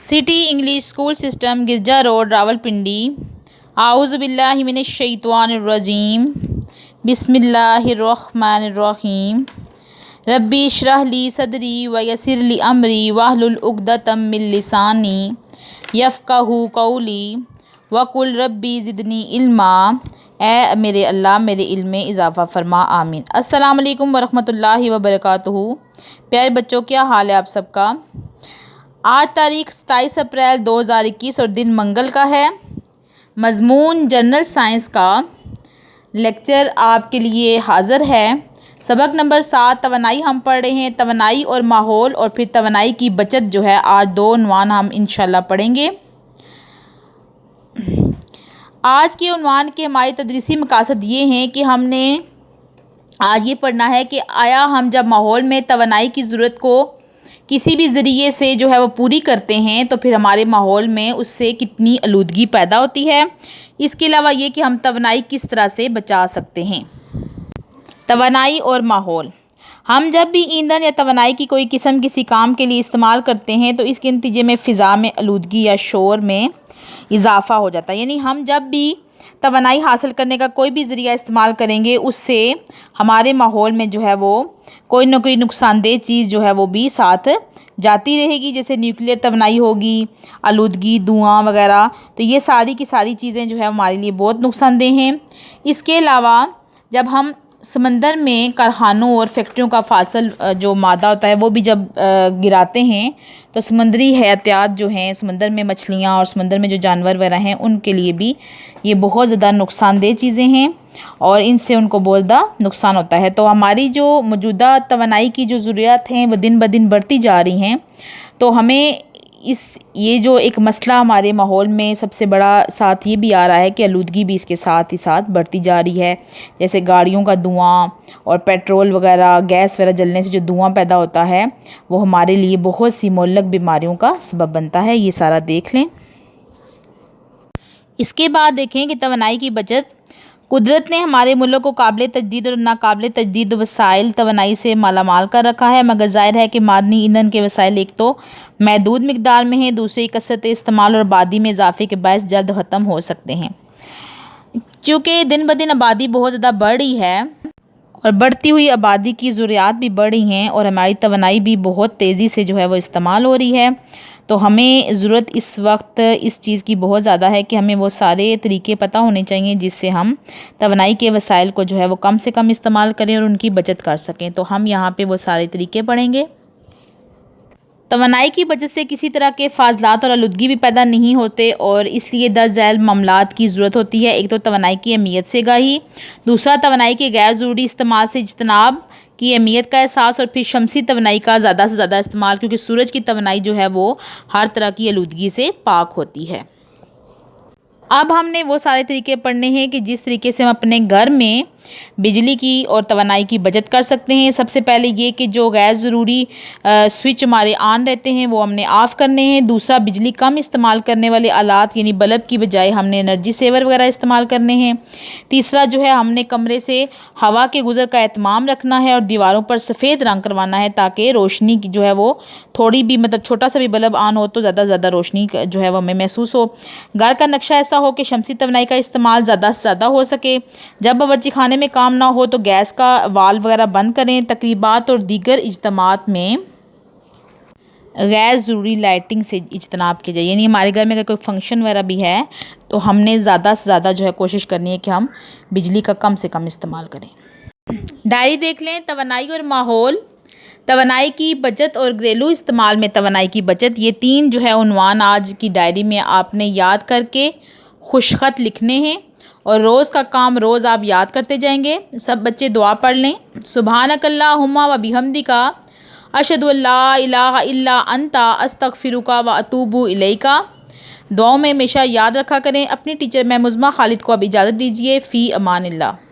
City English school system Girja road Rawalpindi. आऊज़ु बिल्लाहि मिनश शैतानिर रजीम। बिस्मिल्लाहिर्रहमानिर्रहीम। रब्बी इश्रह ली सदरी व यस्सिर ली अमरी वहलुल उक़दतम मिन लिसानी यफ़क़हू क़ौली वक़ुल रब्बी ज़िदनी इल्मा। ए मेरे अल्लाह मेरे इल्म में इजाफ़ा फरमा, आमीन। अस्सलामु अलैकुम वरहमतुल्लाहि वबरकातुहू। प्यारे बच्चों, क्या हाल है आप सबका। आज तारीख़ 27 अप्रैल 2021 और दिन मंगल का है। मज़मून जनरल साइंस का लेक्चर आपके लिए हाज़िर है। सबक नंबर 7 तवानाई हम पढ़ रहे हैं। तवानाई और माहौल और फिर तवानाई की बचत जो है, आज 2 उन्वान हम इंशाल्लाह पढ़ेंगे। आज के उन्वान के हमारे तदरीसी मकासद ये हैं कि हमने आज ये पढ़ना है कि आया हम जब माहौल में तवानाई की ज़रूरत को किसी भी ज़रिए से जो है वो पूरी करते हैं तो फिर हमारे माहौल में उससे कितनी आलूदगी पैदा होती है। इसके अलावा ये कि हम तवानाई किस तरह से बचा सकते हैं। तवानाई और माहौल, हम जब भी ईंधन या तवानाई की कोई किस्म किसी काम के लिए इस्तेमाल करते हैं तो इसके नतीजे में फ़िज़ा में आलूदगी या शोर में इजाफ़ा हो जाता है। यानी हम जब भी तवानाई हासिल करने का कोई भी ज़रिया इस्तेमाल करेंगे उससे हमारे माहौल में जो है वो कोई ना कोई नुकसानदेह चीज़ जो है वो भी साथ जाती रहेगी। जैसे न्यूक्लियर तवानाई होगी, आलूदगी, धुआं वगैरह, तो ये सारी की सारी चीज़ें जो है हमारे लिए बहुत नुकसानदेह हैं। इसके अलावा जब हम समंदर में कारखानों और फैक्ट्रियों का फासल जो मादा होता है वो भी जब गिराते हैं तो समंदरी हयातियात जो हैं, समंदर में मछलियाँ और समंदर में जो जानवर वगैरह हैं उनके लिए भी ये बहुत ज़्यादा नुकसानदेह चीज़ें हैं और इनसे उनको बहुत ज़्यादा नुकसान होता है। तो हमारी जो मौजूदा तवानाई की जो ज़रूरियात हैं वो दिन ब दिन बढ़ती जा रही हैं। तो हमें ये जो एक मसला हमारे माहौल में सबसे बड़ा साथ ये भी आ रहा है कि आलूदगी भी इसके साथ ही साथ बढ़ती जा रही है। जैसे गाड़ियों का धुआं और पेट्रोल वगैरह, गैस वगैरह जलने से जो धुआं पैदा होता है वो हमारे लिए बहुत सी मुअल्लक़ बीमारियों का सबब बनता है। ये सारा देख लें। इसके बाद देखें कि तवानाई की बचत, कुदरत ने हमारे मुल्क को काबिल तजदीद और नाकाबिल तजदीद वसाइल तवानाई से मालामाल कर रखा है, मगर ज़ाहिर है कि मादनी ईंधन के वसाइल एक तो महदूद मिकदार में हैं, दूसरे कसरत इस्तेमाल और आबादी में इजाफे के बायस जल्द ख़त्म हो सकते हैं। चूँकि दिन ब दिन आबादी बहुत ज़्यादा बढ़ रही है और बढ़ती हुई आबादी की ज़रूरियात भी बढ़ रही हैं और हमारी तवानाई भी बहुत तेज़ी से जो है वो इस्तेमाल हो रही है, तो हमें ज़रूरत इस वक्त इस चीज़ की बहुत ज़्यादा है कि हमें वो सारे तरीके पता होने चाहिए जिससे हम तवानाई के वसाइल को जो है वो कम से कम इस्तेमाल करें और उनकी बचत कर सकें। तो हम यहाँ पे वो सारे तरीके पढ़ेंगे। तवानाई की बचत से किसी तरह के फाजलात और आलूदगी भी पैदा नहीं होते और इसलिए दर्ज झैल मामलात की ज़रूरत होती है। एक तो तवानाई की अहमियत से आगाही, दूसरा तवानाई के गैर ज़रूरी इस्तेमाल से इज्तनाब की अहमियत का एहसास और फिर शमसी तवानाई का ज़्यादा से ज़्यादा इस्तेमाल, क्योंकि सूरज की तवानाई जो है वो हर तरह की आलूदगी से पाक होती है। अब हमने वो सारे तरीके पढ़ने हैं कि जिस तरीके से हम अपने घर में बिजली की और तवानाई की बचत कर सकते हैं। सबसे पहले ये कि जो गैर ज़रूरी स्विच हमारे ऑन रहते हैं वो हमने ऑफ़ करने हैं। दूसरा, बिजली कम इस्तेमाल करने वाले आलात यानी बल्ब की बजाय हमने एनर्जी सेवर वगैरह इस्तेमाल करने हैं। तीसरा जो है, हमने कमरे से हवा के गुज़र का एहतमाम रखना है और दीवारों पर सफ़ेद रंग करवाना है ताकि रोशनी की जो है वो थोड़ी भी, मतलब छोटा सा भी बल्ब ऑन हो तो ज़्यादा से ज़्यादा रोशनी जो है वो हमें महसूस हो। घर का नक्शा ऐसा हो कि शमसी तवानाई का इस्तेमाल ज़्यादा से ज़्यादा हो सके। जब बावर्ची खाने में काम ना हो तो गैस का वाल्व वगैरह बंद करें। तकरीबात और दीगर इज्तमात में गैर ज़रूरी लाइटिंग से इज्तनाब किया जाए। यानी हमारे घर में अगर कोई फंक्शन वगैरह भी है तो हमने ज़्यादा से ज़्यादा जो है कोशिश करनी है कि हम बिजली का कम से कम इस्तेमाल करें। डायरी देख लें। तवानाई और माहौल, तवानाई की बचत और घरेलू इस्तेमाल में तवानाई की बचत, ये 3 जो है उन्वान आज की डायरी में आपने याद करके खुशखत लिखने हैं और रोज़ का काम रोज़ आप याद करते जाएंगे। सब बच्चे दुआ पढ़ लें। सुब्हानकल्लाहुम्मा व बिहम्दिका अशहदु अल्ला इलाहा इल्ला अंता अस्तगफिरुका व अतूबु इलैका। दुआओं में हमेशा याद रखा करें। अपनी टीचर मैं मुज़म्मा खालिद को अब इजाज़त दीजिए। फ़ी अमानिल्लाह।